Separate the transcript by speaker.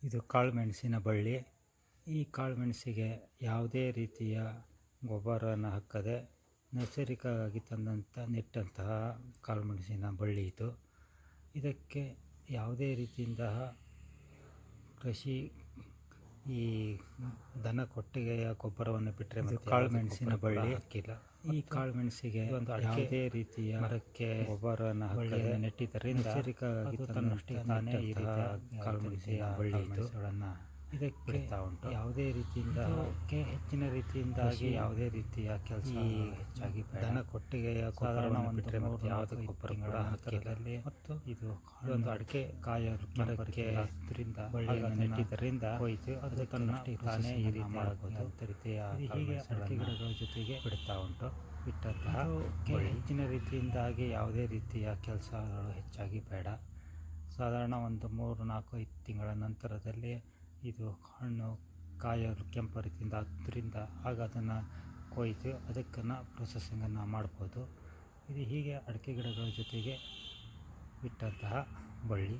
Speaker 1: ಇದು ಕಾಳುಮೆಣಸಿನ ಬಳ್ಳಿ. ಈ ಕಾಳುಮೆಣಸಿಗೆ ಯಾವುದೇ ರೀತಿಯ ಗೊಬ್ಬರವನ್ನು ಹಾಕದೆ ನೈಸರ್ಗಿಕವಾಗಿ ನೆಟ್ಟಂತಹ ಕಾಳುಮೆಣಸಿನ ಬಳ್ಳಿ ಇದು. ಇದಕ್ಕೆ ಯಾವುದೇ ರೀತಿಯಿಂದ ಕೃಷಿ ಈ ದನ ಕೊಟ್ಟಿಗೆಯ ಗೊಬ್ಬರವನ್ನು ಬಿಟ್ಟರೆ ಕಾಳುಮೆಣಸಿನ ಬಳ್ಳಿ ಹಾಕಿಲ್ಲ. ಈ ಕಾಳುಮೆಣಸಿಗೆ ಯಾವುದೇ ರೀತಿಯ ಮರಕ್ಕೆ ಗೊಬ್ಬರವನ್ನು ಹಾಕದೆ ನೆಟ್ಟಿದ್ದರಿಂದ ನೈಸರ್ಗಿಕವಾಗಿ ತಾನೇ ಈ ರೀತಿಯ ಕಾಳುಮೆಣಸಿನ ಬಳ್ಳಿಗಳನ್ನು ಇದಕ್ಕೆ ಬಿಡ್ತಾ ಉಂಟು. ಯಾವುದೇ ರೀತಿಯಿಂದ ಹೆಚ್ಚಿನ ರೀತಿಯಿಂದಾಗಿ ಯಾವುದೇ ರೀತಿಯ ಕೆಲಸ ಹೆಚ್ಚಾಗಿ ದನ ಕೊಟ್ಟಿಗೆಯ ಗೊಬ್ಬರವನ್ನು ಬಿಟ್ಟರೆ ಮತ್ತು ಯಾವುದೇ ಗೊಬ್ಬರ ಕೂಡ ಹಾಕಿಲ್ಲ. ಮತ್ತು ಇದು ಒಂದು ಅಡಿಕೆ ಕಾಯ ಮರಕ್ಕೆ ಹತ್ತರಿಂದ ಬಳ್ಳಿಯನ್ನು ನೆಟ್ಟಿದ್ದರಿಂದ ಹೋಯಿತು. ಅದು ತಾನೇ ಈ ರೀತಿಯ ಹೀಗೆ ಅಡಿಕೆ ಗಿಡಗಳ ಜೊತೆಗೆ ಬಿಡ್ತಾ ಉಂಟು. ಬಿಟ್ಟಂತಹ ಹೆಚ್ಚಿನ ರೀತಿಯಿಂದಾಗಿ ಯಾವುದೇ ರೀತಿಯ ಕೆಲಸಗಳು ಹೆಚ್ಚಾಗಿ ಬೇಡ. ಸಾಧಾರಣ ಒಂದು 3-4 ತಿಂಗಳ ನಂತರದಲ್ಲಿ ಇದು ಹಣ್ಣು ಕಾಯಲು ಕೆಂಪು ರೀತಿಯಿಂದ ಹತ್ತರಿಂದ ಆಗ ಅದನ್ನು ಕೊಯ್ದು ಅದಕ್ಕನ್ನು ಪ್ರೊಸೆಸಿಂಗನ್ನು ಮಾಡ್ಬೋದು. ಇದು ಹೀಗೆ ಅಡಿಕೆ ಗಿಡಗಳ ಜೊತೆಗೆ ಬಿಟ್ಟಂತಹ ಬಳ್ಳಿ.